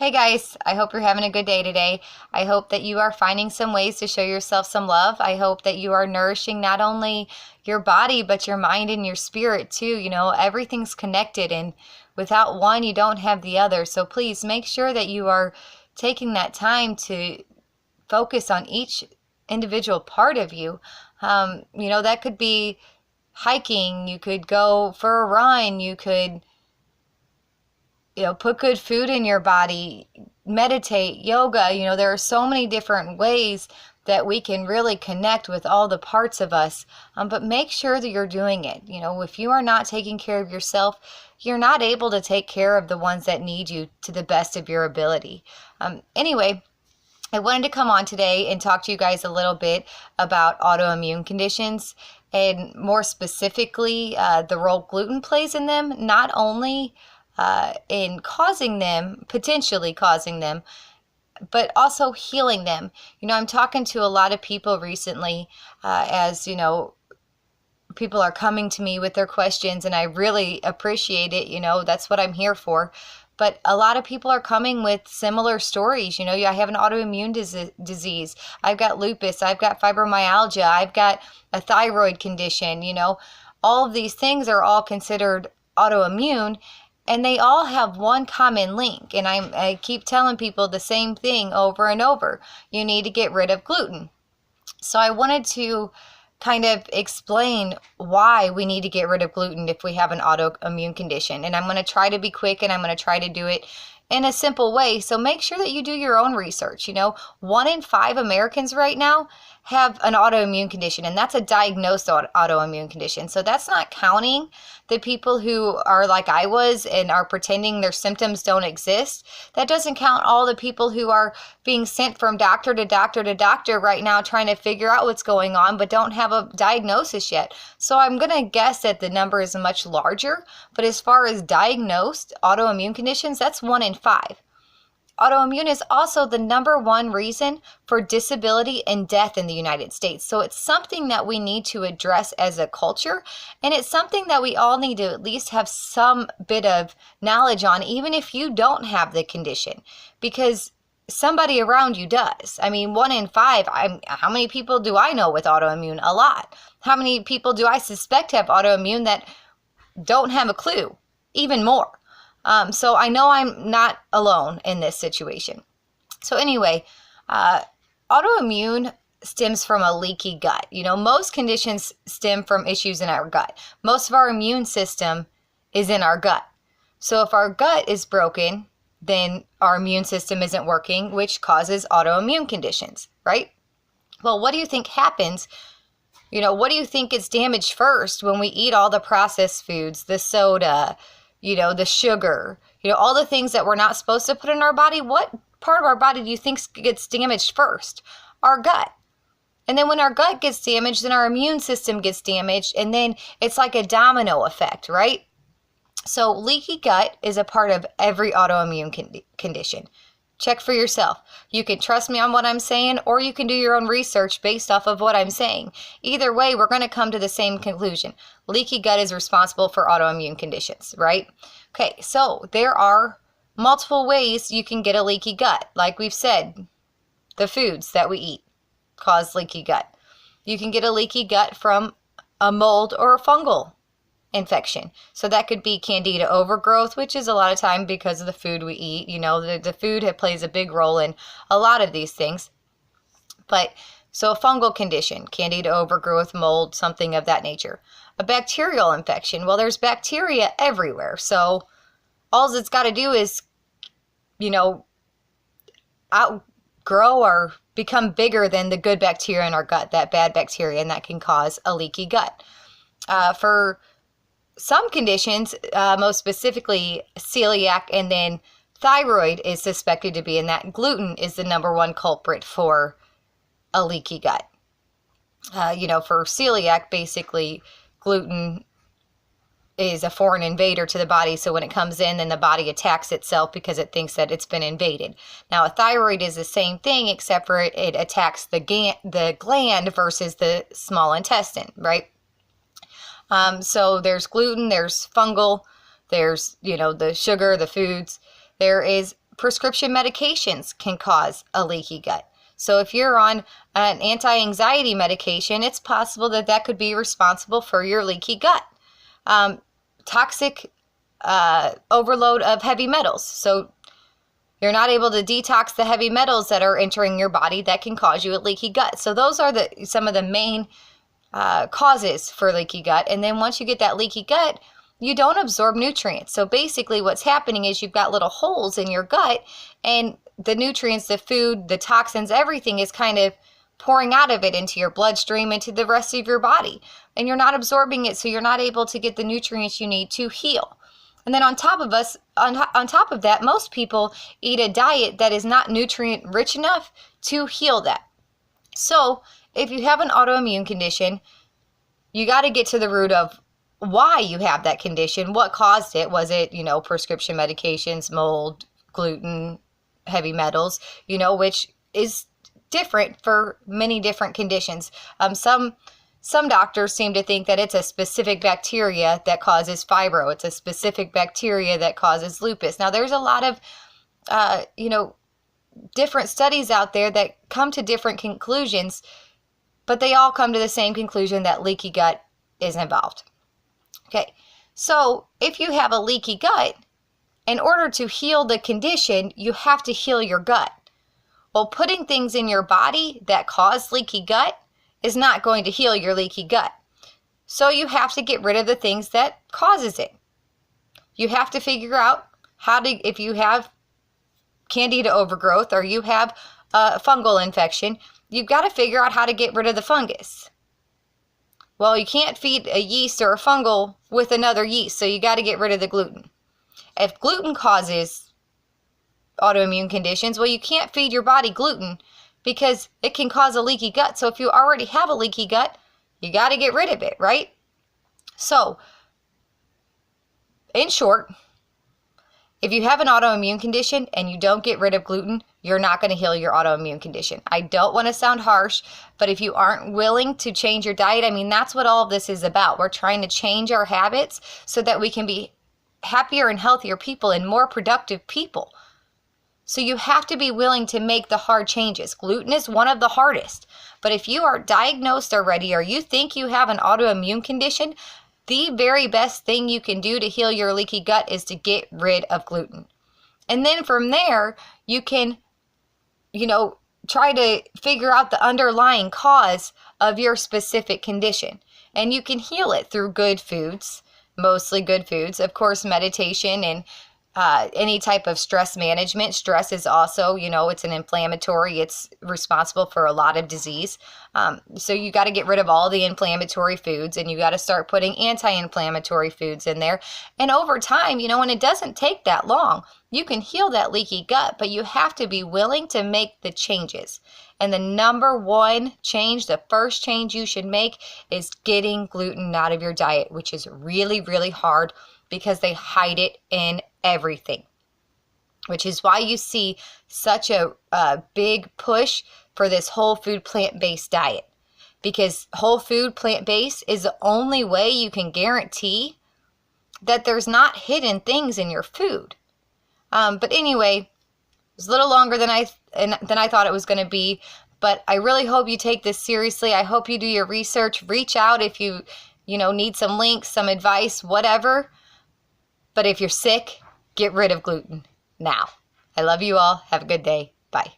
Hey guys, I hope you're having a good day today. I hope that you are finding some ways to show yourself some love. I hope that you are nourishing not only your body, but your mind and your spirit too. Everything's connected, and without one, you don't have the other. So please make sure that you are taking that time to focus on each individual part of you. That could be hiking, you could go for a run, you could put good food in your body, meditate, yoga. There are so many different ways that we can really connect with all the parts of us. But make sure that you're doing it. If you are not taking care of yourself, you're not able to take care of the ones that need you to the best of your ability. Anyway, I wanted to come on today and talk to you guys a little bit about autoimmune conditions, and more specifically, the role gluten plays in them, not only in potentially causing them, but also healing them. I'm talking to a lot of people recently, as people are coming to me with their questions, and I really appreciate it. That's what I'm here for. But a lot of people are coming with similar stories. I have an autoimmune disease. I've got lupus. I've got fibromyalgia. I've got a thyroid condition. All of these things are all considered autoimmune, and they all have one common link. And I keep telling people the same thing over and over. You need to get rid of gluten. So I wanted to kind of explain why we need to get rid of gluten if we have an autoimmune condition. And I'm going to try to be quick, and I'm going to try to do it in a simple way. So make sure that you do your own research. 1 in 5 Americans right now have an autoimmune condition, and that's a diagnosed autoimmune condition. So that's not counting the people who are like I was and are pretending their symptoms don't exist. That doesn't count all the people who are being sent from doctor to doctor to doctor right now trying to figure out what's going on, but don't have a diagnosis yet. So I'm going to guess that the number is much larger. But as far as diagnosed autoimmune conditions, that's 1 in 5. Autoimmune is also the number 1 reason for disability and death in the United States. So it's something that we need to address as a culture, and it's something that we all need to at least have some bit of knowledge on, even if you don't have the condition, because somebody around you does. 1 in 5, how many people do I know with autoimmune? A lot. How many people do I suspect have autoimmune that don't have a clue? Even more. So I know I'm not alone in this situation. So anyway, autoimmune stems from a leaky gut. Most conditions stem from issues in our gut. Most of our immune system is in our gut. So if our gut is broken, then our immune system isn't working, which causes autoimmune conditions, right? Well, what do you think happens? What do you think gets damaged first when we eat all the processed foods, the soda, the sugar, all the things that we're not supposed to put in our body? What part of our body do you think gets damaged first? Our gut. And then when our gut gets damaged, then our immune system gets damaged, and then it's like a domino effect, right? So leaky gut is a part of every autoimmune condition. Check for yourself. You can trust me on what I'm saying, or you can do your own research based off of what I'm saying. Either way, we're going to come to the same conclusion. Leaky gut is responsible for autoimmune conditions, right? Okay, so there are multiple ways you can get a leaky gut. Like we've said, the foods that we eat cause leaky gut. You can get a leaky gut from a mold or a fungal infection. So that could be candida overgrowth, which is a lot of time because of the food we eat. The food plays a big role in a lot of these things. But so a fungal condition, candida overgrowth, mold, something of that nature. A bacterial infection, well, there's bacteria everywhere. So all it's got to do is, outgrow or become bigger than the good bacteria in our gut, that bad bacteria, and that can cause a leaky gut. For some conditions, most specifically celiac, and then thyroid is suspected to be in that. Gluten is the number 1 culprit for a leaky gut. For celiac, basically, gluten is a foreign invader to the body. So when it comes in, then the body attacks itself because it thinks that it's been invaded. Now, a thyroid is the same thing, except for it attacks the gland versus the small intestine, right? So there's gluten, there's fungal, there's, the sugar, the foods. There is prescription medications can cause a leaky gut. So if you're on an anti-anxiety medication, it's possible that that could be responsible for your leaky gut. Toxic overload of heavy metals. So you're not able to detox the heavy metals that are entering your body that can cause you a leaky gut. So those are some of the main causes for leaky gut. And then once you get that leaky gut, you don't absorb nutrients. So basically what's happening is you've got little holes in your gut, and the nutrients, the food, the toxins, everything is kind of pouring out of it into your bloodstream, into the rest of your body. And you're not absorbing it, so you're not able to get the nutrients you need to heal. And then on top of that, most people eat a diet that is not nutrient rich enough to heal that. So if you have an autoimmune condition, you got to get to the root of why you have that condition. What caused it? Was it, prescription medications, mold, gluten, heavy metals, which is different for many different conditions. Some doctors seem to think that it's a specific bacteria that causes fibro. It's a specific bacteria that causes lupus. Now, there's a lot of, different studies out there that come to different conclusions, but they all come to the same conclusion that leaky gut is involved. Okay, so if you have a leaky gut, in order to heal the condition, you have to heal your gut. Well, putting things in your body that cause leaky gut is not going to heal your leaky gut. So you have to get rid of the things that causes it. You have to figure out if you have candida overgrowth or you have a fungal infection, you've got to figure out how to get rid of the fungus. Well, you can't feed a yeast or a fungal with another yeast, so you got to get rid of the gluten. If gluten causes autoimmune conditions, well, you can't feed your body gluten because it can cause a leaky gut. So if you already have a leaky gut, you got to get rid of it, right? So, in short, if you have an autoimmune condition and you don't get rid of gluten, you're not going to heal your autoimmune condition. I don't want to sound harsh, but if you aren't willing to change your diet, that's what all of this is about. We're trying to change our habits so that we can be happier and healthier people and more productive people. So you have to be willing to make the hard changes. Gluten is one of the hardest. But if you are diagnosed already or you think you have an autoimmune condition, the very best thing you can do to heal your leaky gut is to get rid of gluten. And then from there, you can, try to figure out the underlying cause of your specific condition. And you can heal it through good foods, mostly good foods. Of course, meditation and any type of stress management. Stress is also, it's an inflammatory. It's responsible for a lot of disease. So you got to get rid of all the inflammatory foods and you got to start putting anti-inflammatory foods in there. And over time, and it doesn't take that long, you can heal that leaky gut, but you have to be willing to make the changes. And the number one change, the first change you should make is getting gluten out of your diet, which is really, really hard because they hide it in everything, which is why you see such a big push for this whole food plant-based diet, because whole food plant-based is the only way you can guarantee that there's not hidden things in your food. But anyway, it was a little longer than I thought it was going to be, but I really hope you take this seriously. I hope you do your research. Reach out if you need some links, some advice, whatever. But if you're sick, get rid of gluten now. I love you all. Have a good day. Bye.